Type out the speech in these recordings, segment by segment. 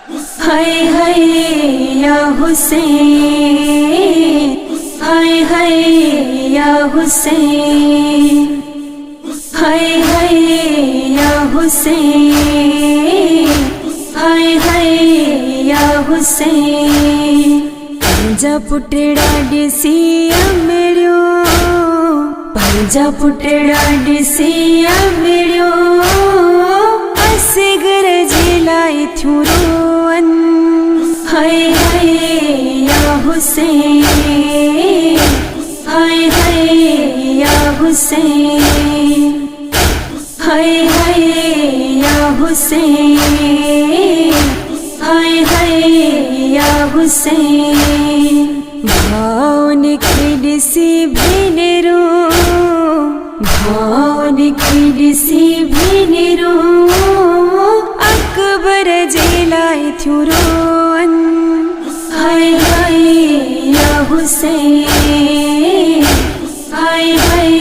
हाय हाय या हुसैन, हाय हाय या हुसैन, हाय हाय या हुसैन, हाय हाय या हुसैन। पंजा पुटड़ा डिसिया मेरियो, पंजा पुटड़ा डिसिया मेरियो, असगर जिलाई थ्यूं रोअन। हाय हाय या हुसैन, हाय हाय या हुसैन, हाय हाय या हुसैन, हाय हाय या हुसैन। भावन खिड़सी भेनेरो, भावन खिड़सी भेनेरो, अकबर जिलाई थ्यूं रोअन। हाय हाय या हुसैन, हाय हाय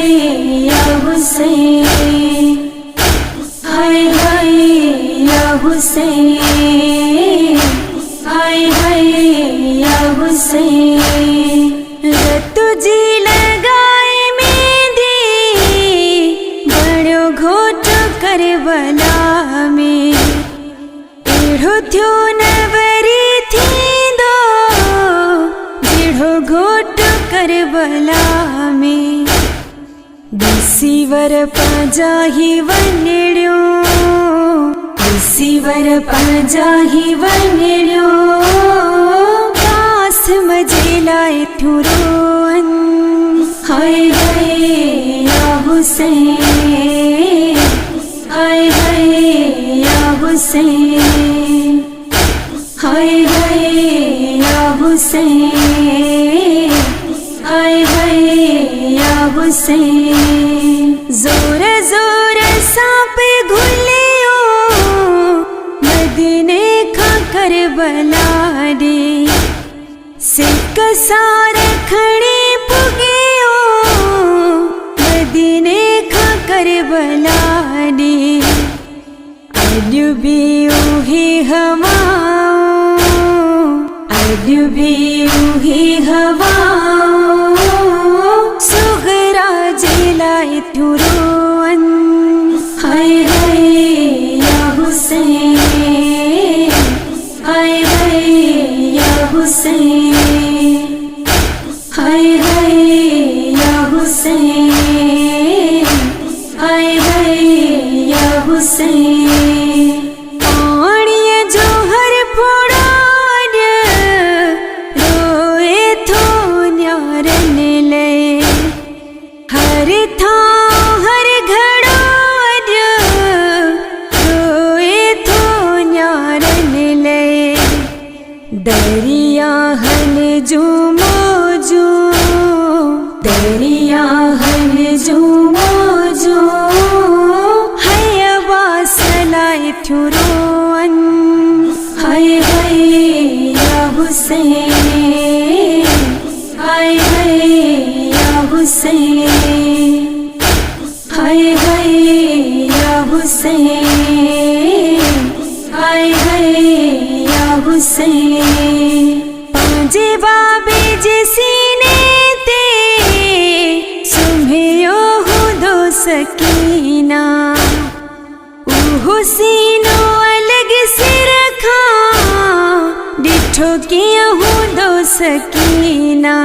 या हुसैन, हाय हाय या हुसैन, हाय हाय या हुसैन। रतु जी लगाए मेहंदी, बड़ो घोट करबला में, एढ़ो थ्यो नवरी थींदो, जेढ़ो घोट करबला में। दिसीवर पंजा ही वनेड़ियो, दिसीवर पंजा ही वनेड़ियो, कास मजे लाए थ्यूं रोअन। हाय हाय या हुसैन, हाय हाय या हुसैन, हाय हाय या हुसैन, हाय हाय या हुसैन। जोर जोर सांप घुलियो, मदीने खा करबला रे, सिक सार खड़ी पुगियो, मदीने खा करबला रे। अॼु भी उही हवाओं, अॼु भी उही हवाओं, सुगरा जिलाई थ्यूं रोअन। हाय हाय या हुसैन, हाय हाय या हुसैन, हाय हाय या हुसैन, हाय हाय या हुसैन। पाणीअ जो हर फोड़ा रोए थो न्यारन लए, हर थां हर घड़ो रोए थो न्यारन लए। दरियाहन जो मौजू, दरियाहन जो मौजू, हयबा सलाए थ्यूं रोअन। हाय हाय या हुसैन, हाय हाय या हुसैन, हाय हाय या हुसैन, हाय हाय या हुसैन। पांजे बाबे जे सीने ते, सुम्हियो हूंदो सकीना, उहो सीनो अलग सिर खां, ॾिठो कीअं हूंदो सकीना।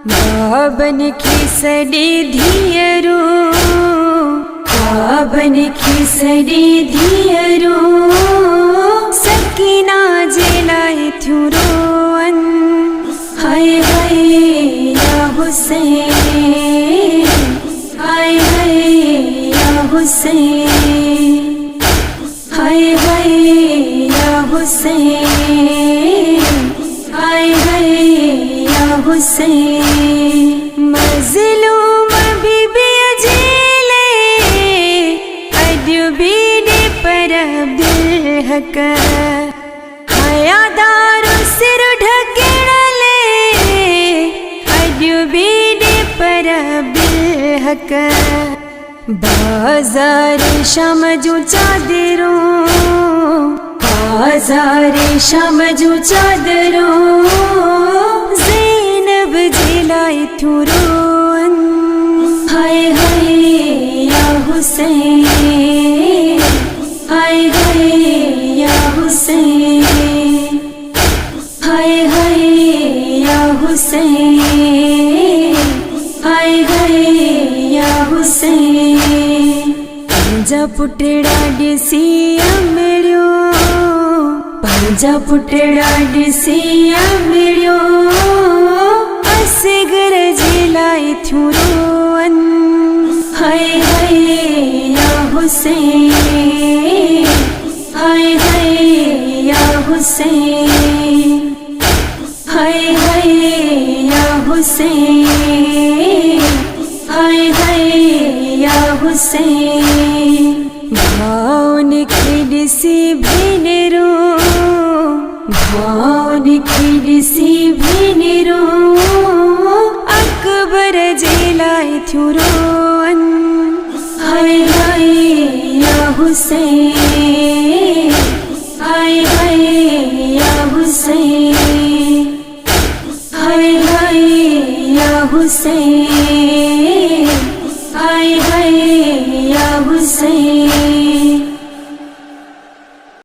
बाबन खे सॾे धीअरो, बाबन खे सॾे धीअरो, सकीना जे लाइ थ्यूं रोअन। हाय हाय या हुसैन, हाय हाय या हुसैन, हाय हाय या हुसैन, हाय हाय या हुसैन। मज़लूम बीबी जेले, अॼु भी ॾे पर अब्दुल हक, हयादारो सिर ढकेण ले, अॼु भी ॾे पर अब्दुल हक। बाज़ार शाम जूं चादरूं, बाजारे शाम जो चादरों ज़ैनब जिलाई थुरोन हाय हाय या हुसैन हाय हाय या हुसैन हाय हाय या हुसैन हाय हाय या हुसैन पंजा पुटड़ा डिसिया मिलियो पंजा पुटड़ा डिसिया मिलियो असगर जिलाई थुरोन हाय हाय या हुसैन हाय हाय या हुसैन हाय हाय या हुसैन हाय हाय या हुसैन भावन खिड़सी भिनेरो भावन खिड़सी भिनेरो अकबर जिलाई थुरोन हाय हाय या हुसैन हाय हाय या हुसैन हाय हाय या हुसैन हाय हाय या हुसैन।